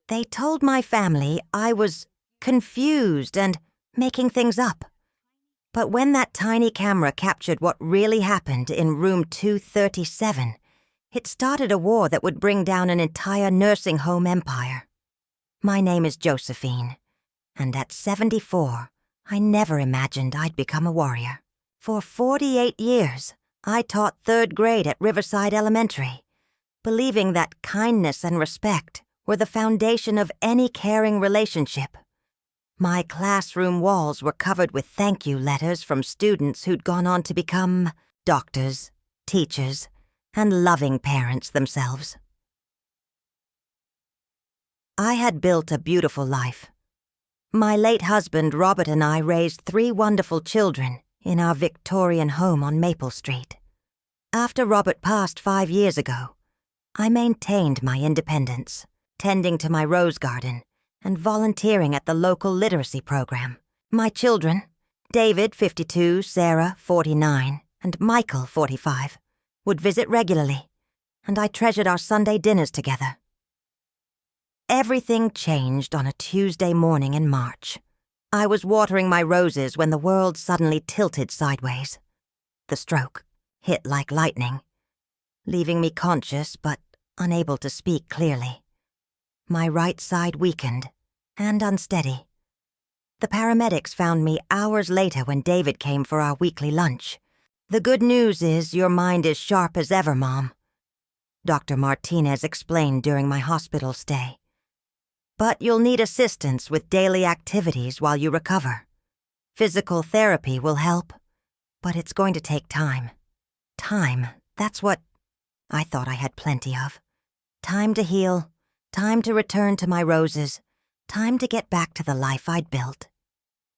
They told my family I was confused and making things up. But when that tiny camera captured what really happened in room 237, it started a war that would bring down an entire nursing home empire. My name is Josephine, and at 74, I never imagined I'd become a warrior. For 48 years, I taught 3rd grade at Riverside Elementary, believing that kindness and respect were the foundation of any caring relationship. My classroom walls were covered with thank you letters from students who'd gone on to become doctors, teachers, and loving parents themselves. I had built a beautiful life. My late husband, Robert, and I raised 3 wonderful children in our Victorian home on Maple Street. After Robert passed 5 years ago, I maintained my independence, tending to my rose garden and volunteering at the local literacy program. My children, David, 52, Sarah, 49, and Michael, 45, would visit regularly, and I treasured our Sunday dinners together. Everything changed on a Tuesday morning in March. I was watering my roses when the world suddenly tilted sideways. The stroke hit like lightning, leaving me conscious but unable to speak clearly. My right side weakened and unsteady. The paramedics found me hours later when David came for our weekly lunch. "The good news is your mind is sharp as ever, Mom," Dr. Martinez explained during my hospital stay. "But you'll need assistance with daily activities while you recover. Physical therapy will help, but it's going to take time. Time, that's what I thought I had plenty of. Time to heal, time to return to my roses, time to get back to the life I'd built.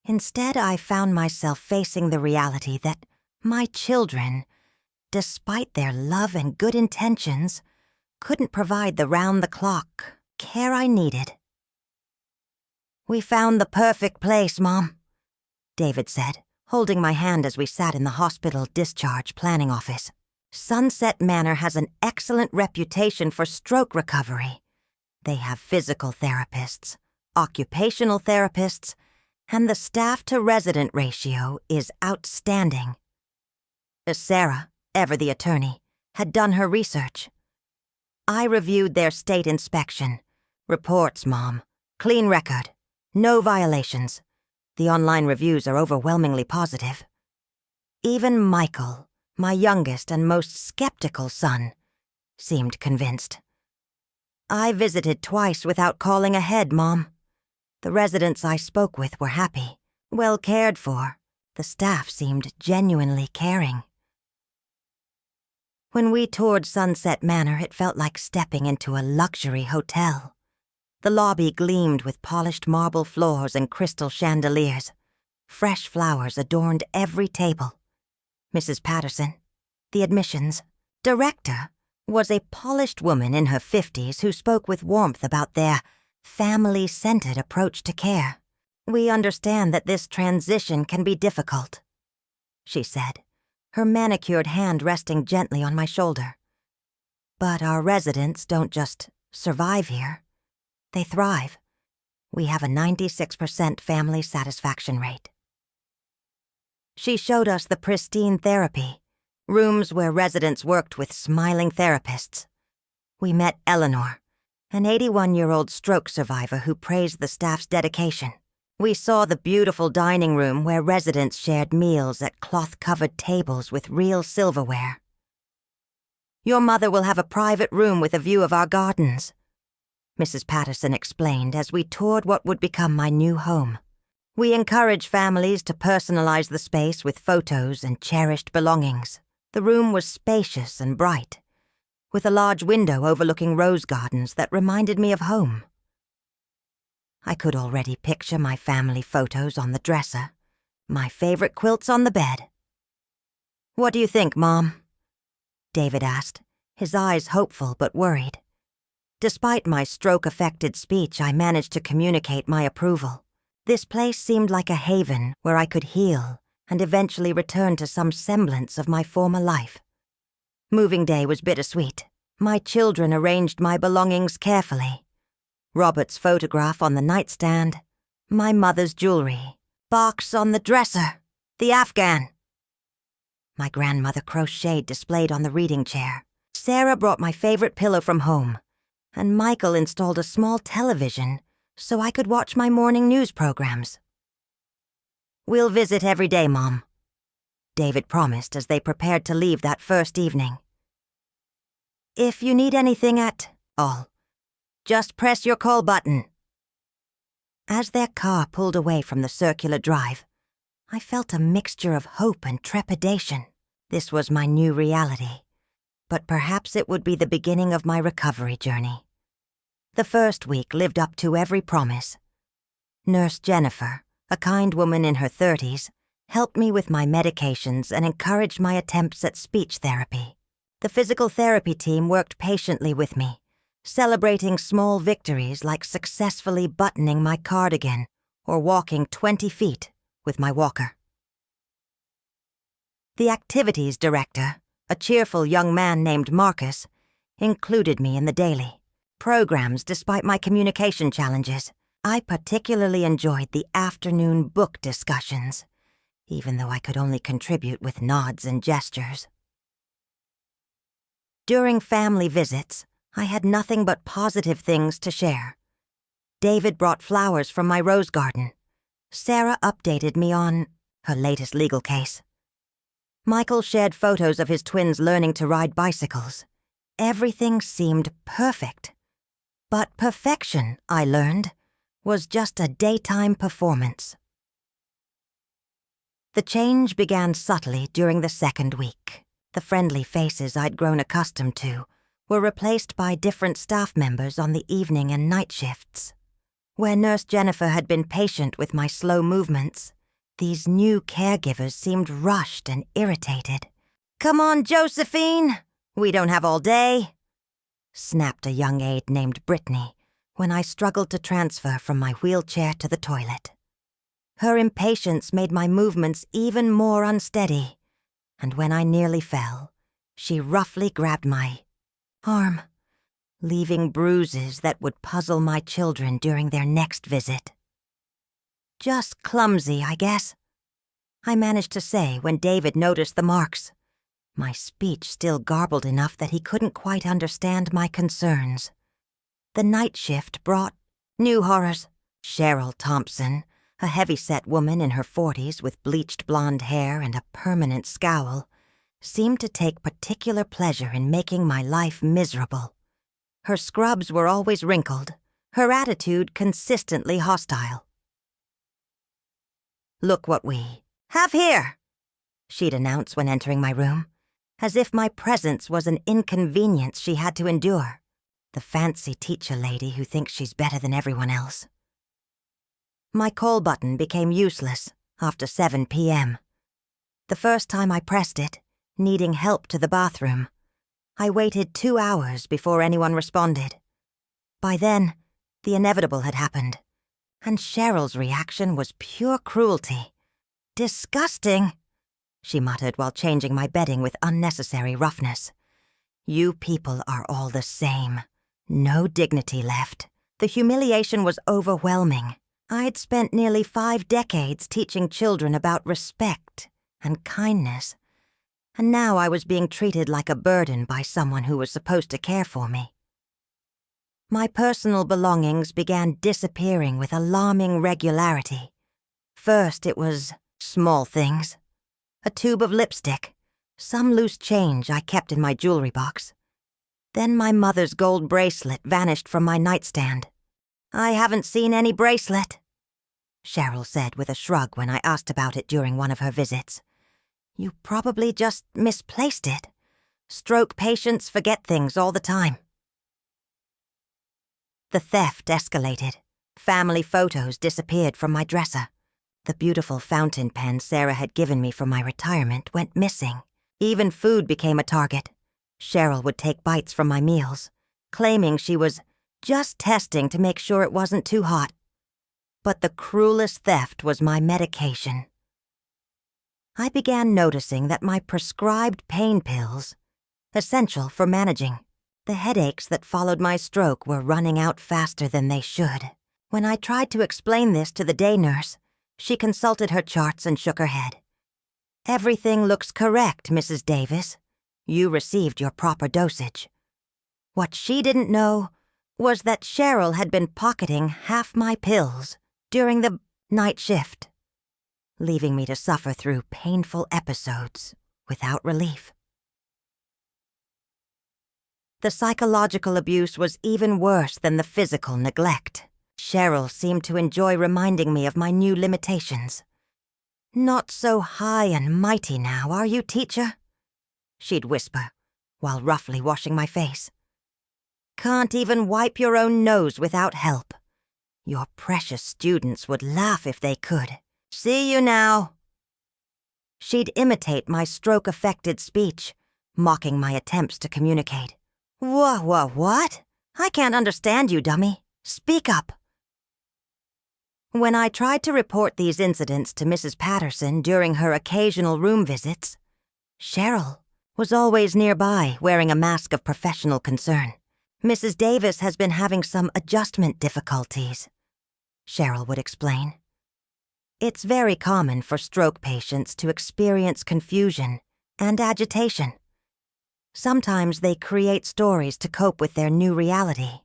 Instead, I found myself facing the reality that my children, despite their love and good intentions, couldn't provide the round-the-clock care I needed. "We found the perfect place, Mom," David said, holding my hand as we sat in the hospital discharge planning office. "Sunset Manor has an excellent reputation for stroke recovery. They have physical therapists, occupational therapists, and the staff-to-resident ratio is outstanding." Sarah, ever the attorney, had done her research. "I reviewed their state inspection. Reports, Mom. Clean record. No violations. The online reviews are overwhelmingly positive." Even Michael, my youngest and most skeptical son, seemed convinced. "I visited twice without calling ahead, Mom. The residents I spoke with were happy, well cared for. The staff seemed genuinely caring." When we toured Sunset Manor, it felt like stepping into a luxury hotel. The lobby gleamed with polished marble floors and crystal chandeliers. Fresh flowers adorned every table. Mrs. Patterson, the admissions director, was a polished woman in her 50s who spoke with warmth about their family-centered approach to care. "We understand that this transition can be difficult," she said, her manicured hand resting gently on my shoulder. "But our residents don't just survive here. They thrive. We have a 96% family satisfaction rate." She showed us the pristine therapy, rooms where residents worked with smiling therapists. We met Eleanor, an 81-year-old stroke survivor who praised the staff's dedication. We saw the beautiful dining room where residents shared meals at cloth-covered tables with real silverware. "Your mother will have a private room with a view of our gardens," Mrs. Patterson explained as we toured what would become my new home. "We encourage families to personalize the space with photos and cherished belongings." The room was spacious and bright, with a large window overlooking rose gardens that reminded me of home. I could already picture my family photos on the dresser, my favorite quilts on the bed. "What do you think, Mom?" David asked, his eyes hopeful but worried. Despite my stroke-affected speech, I managed to communicate my approval. This place seemed like a haven where I could heal and eventually return to some semblance of my former life. Moving day was bittersweet. My children arranged my belongings carefully. Robert's photograph on the nightstand, my mother's jewelry, box on the dresser, the Afghan. My grandmother crocheted displayed on the reading chair. Sarah brought my favorite pillow from home, and Michael installed a small television so I could watch my morning news programs. "We'll visit every day, Mom," David promised as they prepared to leave that first evening. "If you need anything at all, just press your call button." As their car pulled away from the circular drive, I felt a mixture of hope and trepidation. This was my new reality, but perhaps it would be the beginning of my recovery journey. The first week lived up to every promise. Nurse Jennifer, a kind woman in her 30s, helped me with my medications and encouraged my attempts at speech therapy. The physical therapy team worked patiently with me, celebrating small victories like successfully buttoning my cardigan or walking 20 feet with my walker. The activities director, a cheerful young man named Marcus, included me in the daily programs despite my communication challenges. I particularly enjoyed the afternoon book discussions, even though I could only contribute with nods and gestures. During family visits, I had nothing but positive things to share. David brought flowers from my rose garden. Sarah updated me on her latest legal case. Michael shared photos of his twins learning to ride bicycles. Everything seemed perfect. But perfection, I learned, was just a daytime performance. The change began subtly during the second week. The friendly faces I'd grown accustomed to were replaced by different staff members on the evening and night shifts. Where Nurse Jennifer had been patient with my slow movements, these new caregivers seemed rushed and irritated. "Come on, Josephine! We don't have all day," snapped a young aide named Brittany when I struggled to transfer from my wheelchair to the toilet. Her impatience made my movements even more unsteady, and when I nearly fell, she roughly grabbed my arm, leaving bruises that would puzzle my children during their next visit. "Just clumsy, I guess," I managed to say when David noticed the marks, my speech still garbled enough that he couldn't quite understand my concerns. The night shift brought new horrors. Cheryl Thompson, a heavy-set woman in her 40s with bleached blonde hair and a permanent scowl, seemed to take particular pleasure in making my life miserable. Her scrubs were always wrinkled, her attitude consistently hostile. "Look what we have here," she'd announce when entering my room, as if my presence was an inconvenience she had to endure. The fancy teacher lady who thinks she's better than everyone else. My call button became useless after 7 p.m. The first time I pressed it, needing help to the bathroom, I waited 2 hours before anyone responded. By then, the inevitable had happened, and Cheryl's reaction was pure cruelty. "Disgusting," she muttered while changing my bedding with unnecessary roughness. "You people are all the same. No dignity left." The humiliation was overwhelming. I'd spent nearly 5 decades teaching children about respect and kindness, and now I was being treated like a burden by someone who was supposed to care for me. My personal belongings began disappearing with alarming regularity. First, it was small things. A tube of lipstick, some loose change I kept in my jewelry box. Then my mother's gold bracelet vanished from my nightstand. "I haven't seen any bracelet," Cheryl said with a shrug when I asked about it during one of her visits. "You probably just misplaced it. Stroke patients forget things all the time." The theft escalated. Family photos disappeared from my dresser. The beautiful fountain pen Sarah had given me for my retirement went missing. Even food became a target. Cheryl would take bites from my meals, claiming she was just testing to make sure it wasn't too hot. But the cruelest theft was my medication. I began noticing that my prescribed pain pills, essential for managing The headaches that followed my stroke were running out faster than they should. When I tried to explain this to the day nurse, she consulted her charts and shook her head. "Everything looks correct, Mrs. Davis. You received your proper dosage." What she didn't know was that Cheryl had been pocketing half my pills during the night shift, leaving me to suffer through painful episodes without relief. The psychological abuse was even worse than the physical neglect. Cheryl seemed to enjoy reminding me of my new limitations. "Not so high and mighty now, are you, teacher?" she'd whisper, while roughly washing my face. "Can't even wipe your own nose without help. Your precious students would laugh if they could. See you now." She'd imitate my stroke-affected speech, mocking my attempts to communicate. What? I can't understand you, dummy. Speak up." When I tried to report these incidents to Mrs. Patterson during her occasional room visits, Cheryl was always nearby wearing a mask of professional concern. "Mrs. Davis has been having some adjustment difficulties," Cheryl would explain. "It's very common for stroke patients to experience confusion and agitation. Sometimes they create stories to cope with their new reality."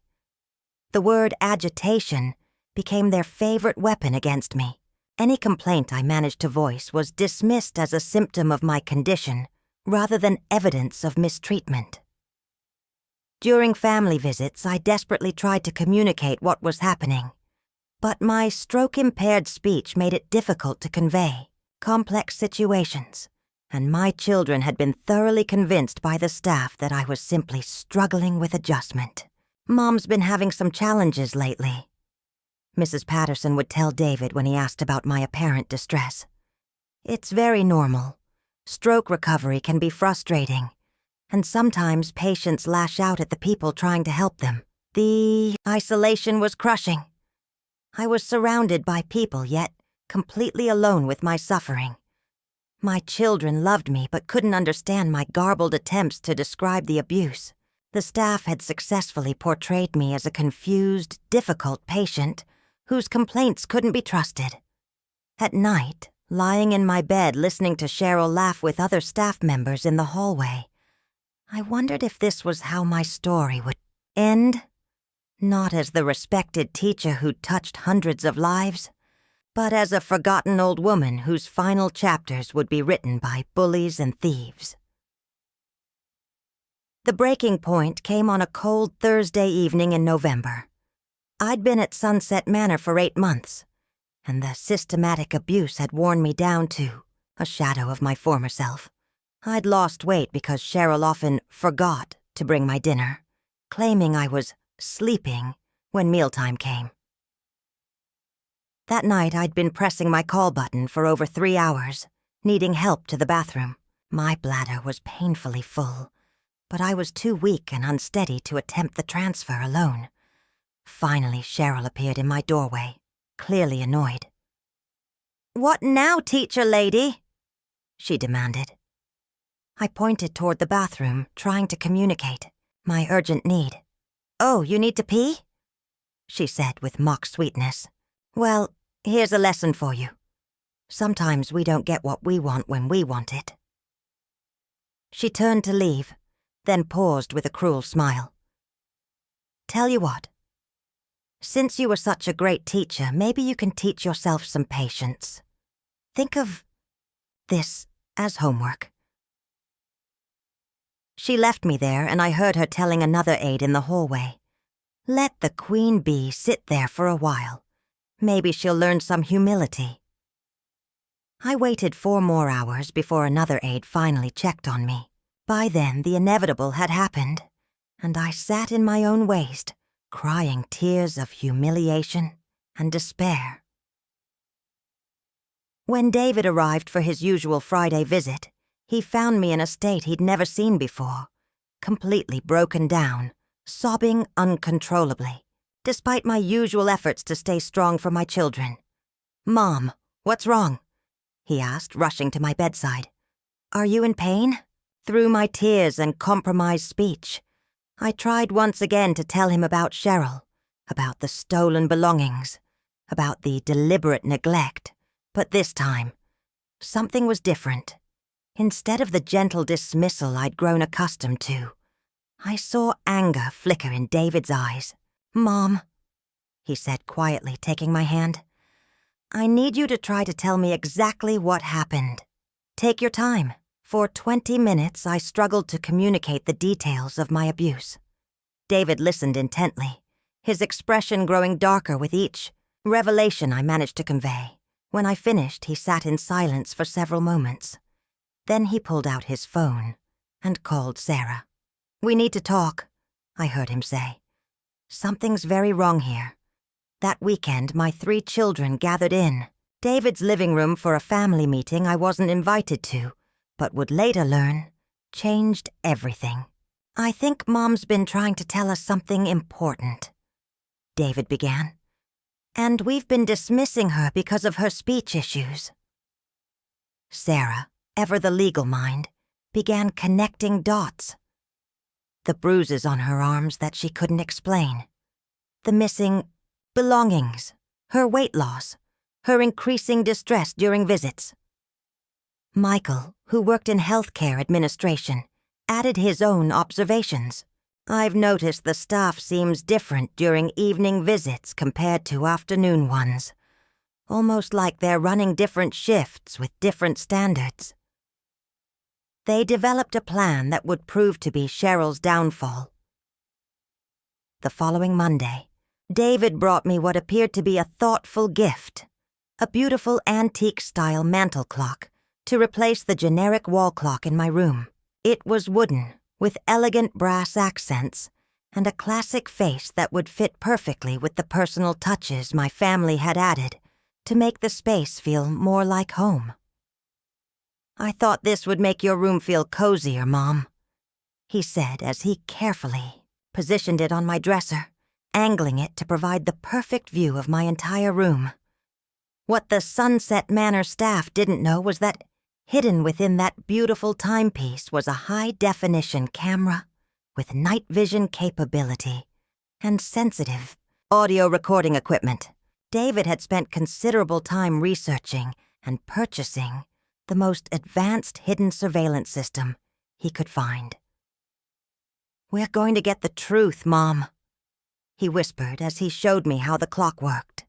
The word agitation became their favorite weapon against me. Any complaint I managed to voice was dismissed as a symptom of my condition rather than evidence of mistreatment. During family visits, I desperately tried to communicate what was happening, but my stroke-impaired speech made it difficult to convey complex situations, and my children had been thoroughly convinced by the staff that I was simply struggling with adjustment. "Mom's been having some challenges lately," Mrs. Patterson would tell David when he asked about my apparent distress. "It's very normal. Stroke recovery can be frustrating, and sometimes patients lash out at the people trying to help them. The isolation was crushing. I was surrounded by people, yet completely alone with my suffering. My children loved me but couldn't understand my garbled attempts to describe the abuse. The staff had successfully portrayed me as a confused, difficult patient whose complaints couldn't be trusted. At night, lying in my bed listening to Cheryl laugh with other staff members in the hallway, I wondered if this was how my story would end. Not as the respected teacher who'd touched hundreds of lives, but as a forgotten old woman whose final chapters would be written by bullies and thieves. The breaking point came on a cold Thursday evening in November. I'd been at Sunset Manor for 8 months, and the systematic abuse had worn me down to a shadow of my former self. I'd lost weight because Cheryl often forgot to bring my dinner, claiming I was sleeping when mealtime came. That night, I'd been pressing my call button for over 3 hours, needing help to the bathroom. My bladder was painfully full, but I was too weak and unsteady to attempt the transfer alone. Finally, Cheryl appeared in my doorway, clearly annoyed. "What now, teacher lady?" she demanded. I pointed toward the bathroom, trying to communicate my urgent need. "Oh, you need to pee?" she said with mock sweetness. "Well, here's a lesson for you. Sometimes we don't get what we want when we want it." She turned to leave, then paused with a cruel smile. "Tell you what. Since you were such a great teacher, maybe you can teach yourself some patience. Think of this as homework." She left me there, and I heard her telling another aide in the hallway, "Let the queen bee sit there for a while. Maybe she'll learn some humility." I waited 4 more hours before another aide finally checked on me. By then, the inevitable had happened, and I sat in my own waste, crying tears of humiliation and despair. When David arrived for his usual Friday visit, he found me in a state he'd never seen before, completely broken down, sobbing uncontrollably, despite my usual efforts to stay strong for my children. "Mom, what's wrong?" he asked, rushing to my bedside. "Are you in pain?" Through my tears and compromised speech, I tried once again to tell him about Cheryl, about the stolen belongings, about the deliberate neglect, but this time, something was different. Instead of the gentle dismissal I'd grown accustomed to, I saw anger flicker in David's eyes. "Mom," he said quietly, taking my hand, "I need you to try to tell me exactly what happened. Take your time." For 20 minutes, I struggled to communicate the details of my abuse. David listened intently, his expression growing darker with each revelation I managed to convey. When I finished, he sat in silence for several moments. Then he pulled out his phone and called Sarah. "We need to talk," I heard him say. "Something's very wrong here." That weekend, my 3 children gathered in David's living room for a family meeting I wasn't invited to, but would later learn changed everything. "I think Mom's been trying to tell us something important," David began. "And we've been dismissing her because of her speech issues." Sarah, ever the legal mind, began connecting dots. The bruises on her arms that she couldn't explain. The missing belongings, her weight loss, her increasing distress during visits. Michael, who worked in healthcare administration, added his own observations. "I've noticed the staff seems different during evening visits compared to afternoon ones. Almost like they're running different shifts with different standards." They developed a plan that would prove to be Cheryl's downfall. The following Monday, David brought me what appeared to be a thoughtful gift, a beautiful antique-style mantel clock to replace the generic wall clock in my room. It was wooden, with elegant brass accents, and a classic face that would fit perfectly with the personal touches my family had added to make the space feel more like home. "I thought this would make your room feel cozier, Mom," he said as he carefully positioned it on my dresser, angling it to provide the perfect view of my entire room. What the Sunset Manor staff didn't know was that hidden within that beautiful timepiece was a high-definition camera with night vision capability and sensitive audio recording equipment. David had spent considerable time researching and purchasing the most advanced hidden surveillance system he could find. "We're going to get the truth, Mom," he whispered as he showed me how the clock worked.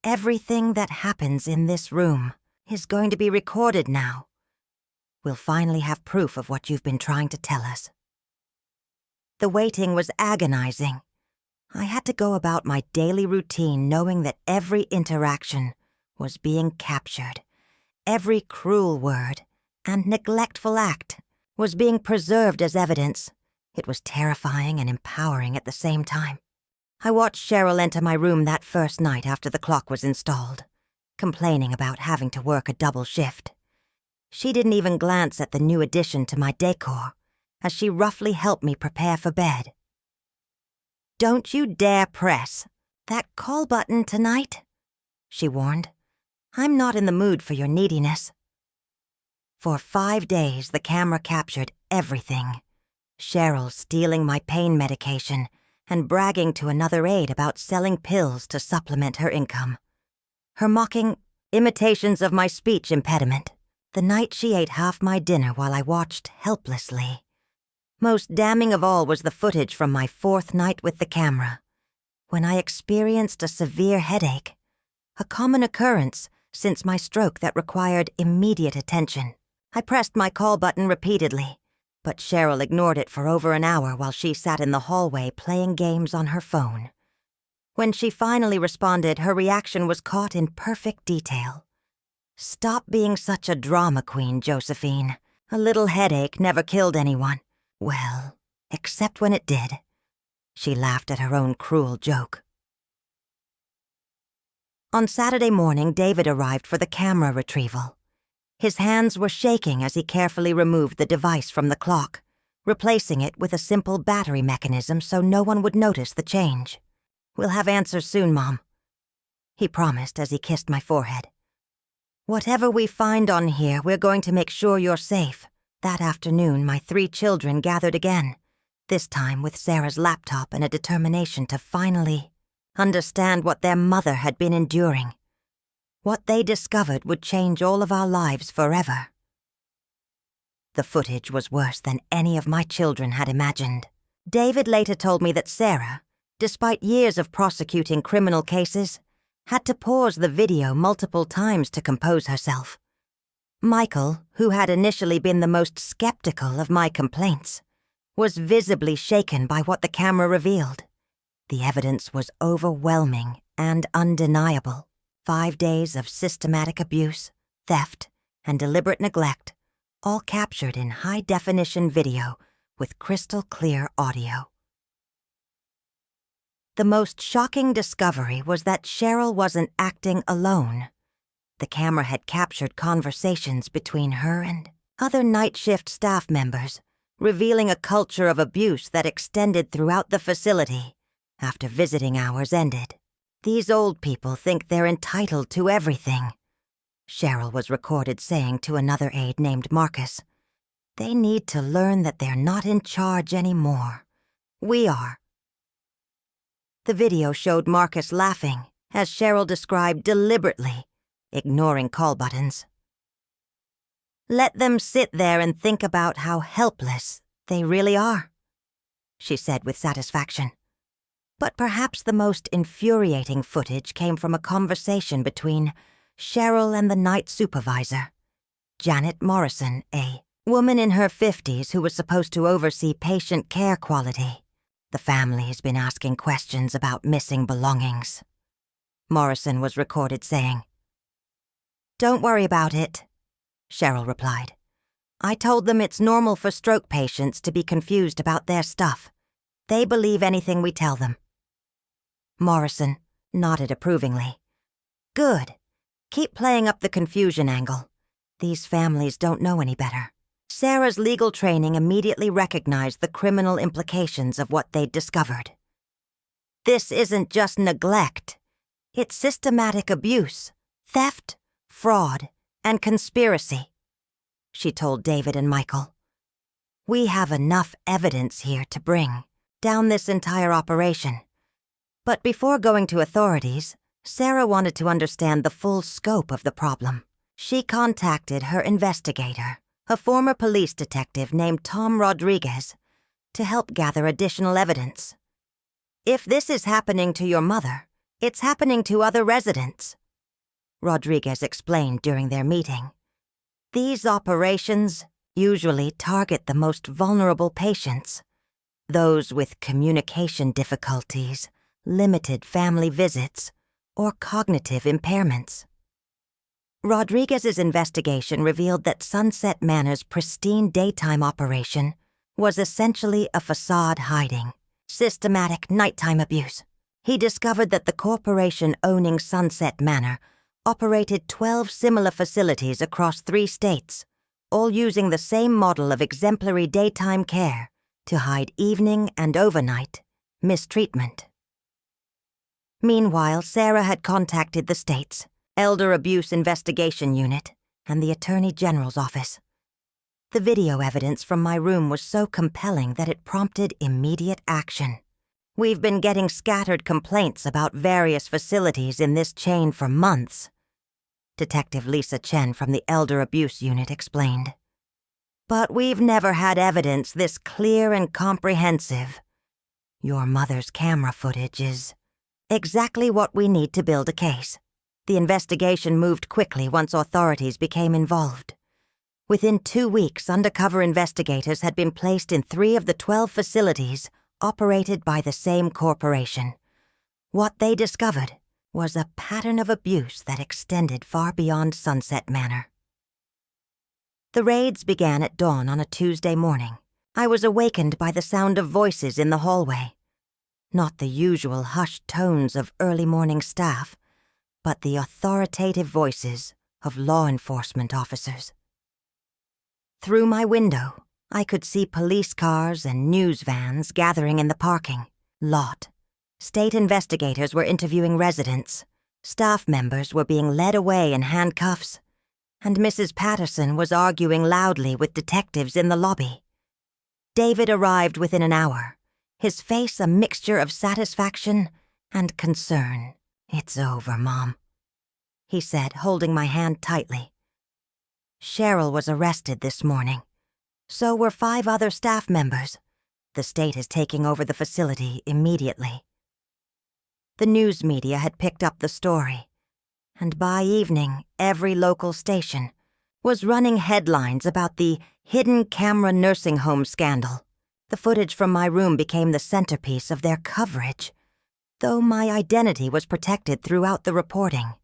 "Everything that happens in this room is going to be recorded now. We'll finally have proof of what you've been trying to tell us." The waiting was agonizing. I had to go about my daily routine knowing that every interaction was being captured. Every cruel word and neglectful act was being preserved as evidence. It was terrifying and empowering at the same time. I watched Cheryl enter my room that first night after the clock was installed, complaining about having to work a double shift. She didn't even glance at the new addition to my decor as she roughly helped me prepare for bed. "Don't you dare press that call button tonight," she warned. "I'm not in the mood for your neediness." For 5 days, the camera captured everything. Cheryl stealing my pain medication and bragging to another aide about selling pills to supplement her income. Her mocking imitations of my speech impediment. The night she ate half my dinner while I watched helplessly. Most damning of all was the footage from my 4th night with the camera, when I experienced a severe headache, a common occurrence since my stroke that required immediate attention. I pressed my call button repeatedly, but Cheryl ignored it for over an hour while she sat in the hallway playing games on her phone. When she finally responded, her reaction was caught in perfect detail. "Stop being such a drama queen, Josephine. A little headache never killed anyone. Well, except when it did." She laughed at her own cruel joke. On Saturday morning, David arrived for the camera retrieval. His hands were shaking as he carefully removed the device from the clock, replacing it with a simple battery mechanism so no one would notice the change. "We'll have answers soon, Mom," he promised as he kissed my forehead. "Whatever we find on here, we're going to make sure you're safe." That afternoon, my 3 children gathered again, this time with Sarah's laptop and a determination to finally understand what their mother had been enduring. What they discovered would change all of our lives forever. The footage was worse than any of my children had imagined. David later told me that Sarah, despite years of prosecuting criminal cases, had to pause the video multiple times to compose herself. Michael, who had initially been the most skeptical of my complaints, was visibly shaken by what the camera revealed. The evidence was overwhelming and undeniable. 5 days of systematic abuse, theft, and deliberate neglect, all captured in high-definition video with crystal-clear audio. The most shocking discovery was that Cheryl wasn't acting alone. The camera had captured conversations between her and other night shift staff members, revealing a culture of abuse that extended throughout the facility after visiting hours ended. These old people think they're entitled to everything, Cheryl was recorded saying to another aide named Marcus. They need to learn that they're not in charge anymore. We are. The video showed Marcus laughing, as Cheryl described deliberately, ignoring call buttons. Let them sit there and think about how helpless they really are, she said with satisfaction. But perhaps the most infuriating footage came from a conversation between Cheryl and the night supervisor, Janet Morrison, a woman in her 50s who was supposed to oversee patient care quality. The family's been asking questions about missing belongings. Morrison was recorded saying, "Don't worry about it," Cheryl replied. "I told them it's normal for stroke patients to be confused about their stuff. They believe anything we tell them." Morrison nodded approvingly. "Good. Keep playing up the confusion angle. These families don't know any better." Sarah's legal training immediately recognized the criminal implications of what they'd discovered. This isn't just neglect. It's systematic abuse, theft, fraud, and conspiracy, she told David and Michael. We have enough evidence here to bring down this entire operation. But before going to authorities, Sarah wanted to understand the full scope of the problem. She contacted her investigator, a former police detective named Tom Rodriguez, to help gather additional evidence. If this is happening to your mother, it's happening to other residents, Rodriguez explained during their meeting. These operations usually target the most vulnerable patients, those with communication difficulties, limited family visits, or cognitive impairments. Rodriguez's investigation revealed that Sunset Manor's pristine daytime operation was essentially a facade hiding, systematic nighttime abuse. He discovered that the corporation owning Sunset Manor operated 12 similar facilities across 3 states, all using the same model of exemplary daytime care to hide evening and overnight mistreatment. Meanwhile, Sarah had contacted the state's Elder Abuse Investigation Unit and the Attorney General's office. The video evidence from my room was so compelling that it prompted immediate action. We've been getting scattered complaints about various facilities in this chain for months, Detective Lisa Chen from the Elder Abuse Unit explained. But we've never had evidence this clear and comprehensive. Your mother's camera footage is exactly what we need to build a case. The investigation moved quickly once authorities became involved. Within 2 weeks, undercover investigators had been placed in 3 of the 12 facilities operated by the same corporation. What they discovered was a pattern of abuse that extended far beyond Sunset Manor. The raids began at dawn on a Tuesday morning. I was awakened by the sound of voices in the hallway. Not the usual hushed tones of early morning staff, but the authoritative voices of law enforcement officers. Through my window, I could see police cars and news vans gathering in the parking lot. State investigators were interviewing residents, staff members were being led away in handcuffs, and Mrs. Patterson was arguing loudly with detectives in the lobby. David arrived within an hour, his face a mixture of satisfaction and concern. "It's over, Mom," he said, holding my hand tightly. "Cheryl was arrested this morning. So were 5 other staff members. The state is taking over the facility immediately." The news media had picked up the story, and by evening, every local station was running headlines about the hidden camera nursing home scandal. The footage from my room became the centerpiece of their coverage, though my identity was protected throughout the reporting.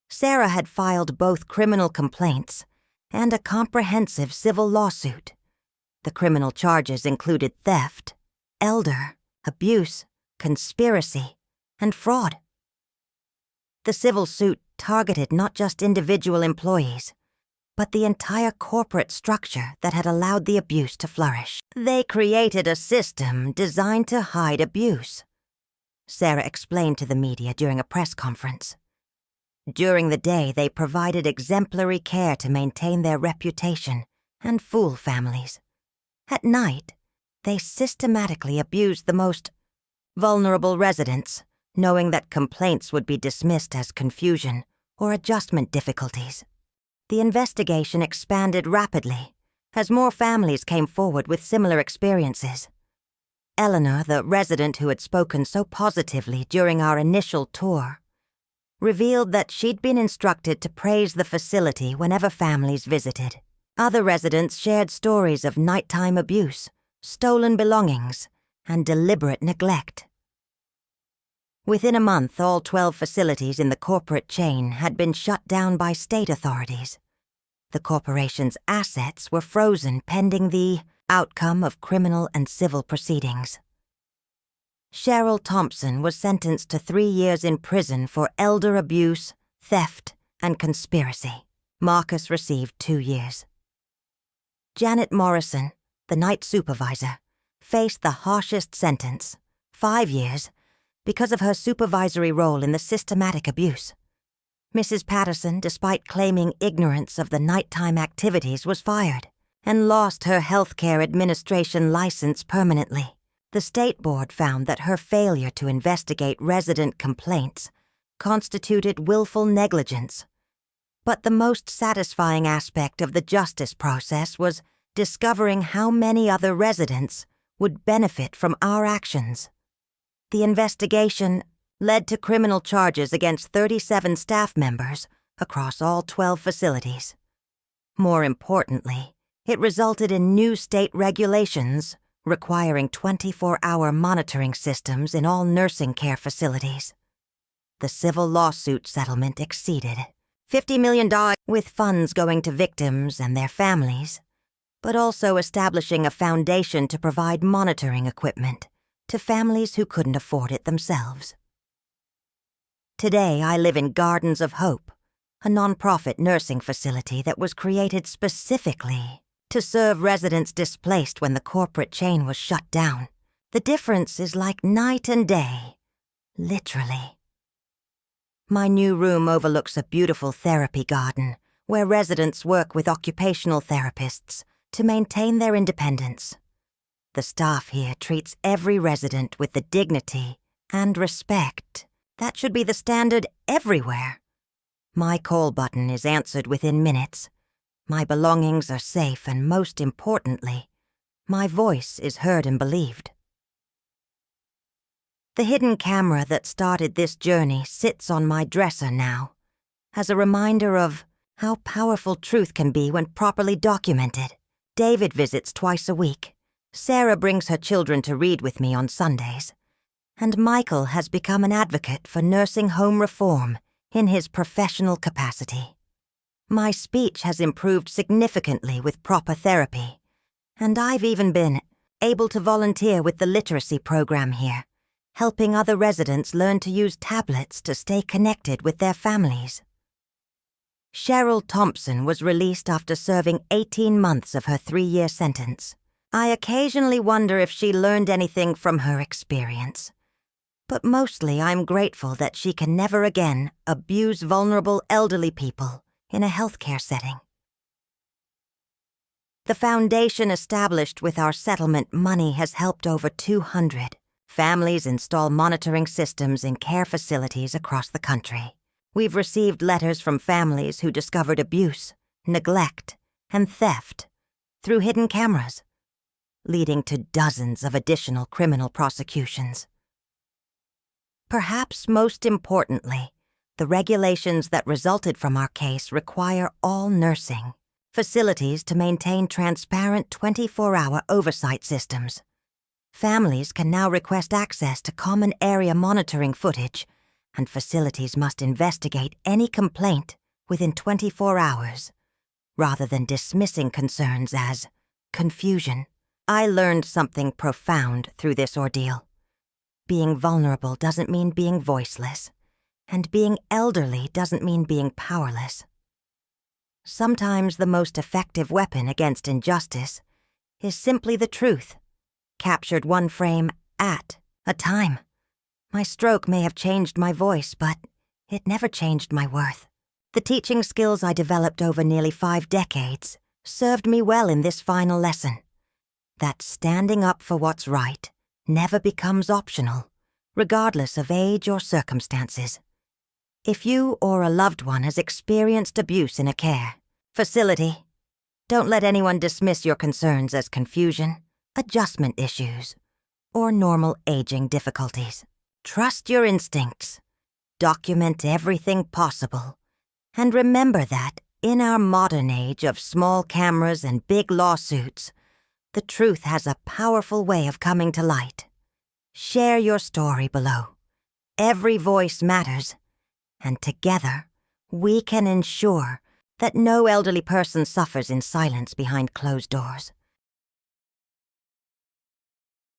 Sarah had filed both criminal complaints and a comprehensive civil lawsuit. The criminal charges included theft, elder abuse, conspiracy, and fraud. The civil suit targeted not just individual employees, but the entire corporate structure that had allowed the abuse to flourish. "They created a system designed to hide abuse," Sarah explained to the media during a press conference. "During the day, they provided exemplary care to maintain their reputation and fool families. At night, they systematically abused the most vulnerable residents, knowing that complaints would be dismissed as confusion or adjustment difficulties." The investigation expanded rapidly as more families came forward with similar experiences. Eleanor, the resident who had spoken so positively during our initial tour, revealed that she'd been instructed to praise the facility whenever families visited. Other residents shared stories of nighttime abuse, stolen belongings, and deliberate neglect. Within a month, all 12 facilities in the corporate chain had been shut down by state authorities. The corporation's assets were frozen pending the outcome of criminal and civil proceedings. Cheryl Thompson was sentenced to 3 years in prison for elder abuse, theft, and conspiracy. Marcus received 2 years. Janet Morrison, the night supervisor, faced the harshest sentence, 5 years, because of her supervisory role in the systematic abuse. Mrs. Patterson, despite claiming ignorance of the nighttime activities, was fired and lost her healthcare administration license permanently. The state board found that her failure to investigate resident complaints constituted willful negligence. But the most satisfying aspect of the justice process was discovering how many other residents would benefit from our actions. The investigation led to criminal charges against 37 staff members across all 12 facilities. More importantly, it resulted in new state regulations requiring 24-hour monitoring systems in all nursing care facilities. The civil lawsuit settlement exceeded $50 million, with funds going to victims and their families, but also establishing a foundation to provide monitoring equipment to families who couldn't afford it themselves. Today, I live in Gardens of Hope, a nonprofit nursing facility that was created specifically to serve residents displaced when the corporate chain was shut down. The difference is like night and day, literally. My new room overlooks a beautiful therapy garden where residents work with occupational therapists to maintain their independence. The staff here treats every resident with the dignity and respect that should be the standard everywhere. My call button is answered within minutes. My belongings are safe, and most importantly, my voice is heard and believed. The hidden camera that started this journey sits on my dresser now, as a reminder of how powerful truth can be when properly documented. David visits twice a week. Sarah brings her children to read with me on Sundays. And Michael has become an advocate for nursing home reform in his professional capacity. My speech has improved significantly with proper therapy, and I've even been able to volunteer with the literacy program here, helping other residents learn to use tablets to stay connected with their families. Cheryl Thompson was released after serving 18 months of her 3-year sentence. I occasionally wonder if she learned anything from her experience. But mostly I'm grateful that she can never again abuse vulnerable elderly people in a healthcare setting. The foundation established with our settlement money has helped over 200 families install monitoring systems in care facilities across the country. We've received letters from families who discovered abuse, neglect, and theft through hidden cameras, leading to dozens of additional criminal prosecutions. Perhaps most importantly, the regulations that resulted from our case require all nursing facilities to maintain transparent 24-hour oversight systems. Families can now request access to common area monitoring footage, and facilities must investigate any complaint within 24 hours, rather than dismissing concerns as confusion. I learned something profound through this ordeal. Being vulnerable doesn't mean being voiceless, and being elderly doesn't mean being powerless. Sometimes the most effective weapon against injustice is simply the truth, captured one frame at a time. My stroke may have changed my voice, but it never changed my worth. The teaching skills I developed over nearly 5 decades served me well in this final lesson, that standing up for what's right never becomes optional, regardless of age or circumstances. If you or a loved one has experienced abuse in a care facility, don't let anyone dismiss your concerns as confusion, adjustment issues, or normal aging difficulties. Trust your instincts, document everything possible, and remember that in our modern age of small cameras and big lawsuits, the truth has a powerful way of coming to light. Share your story below. Every voice matters, and together we can ensure that no elderly person suffers in silence behind closed doors.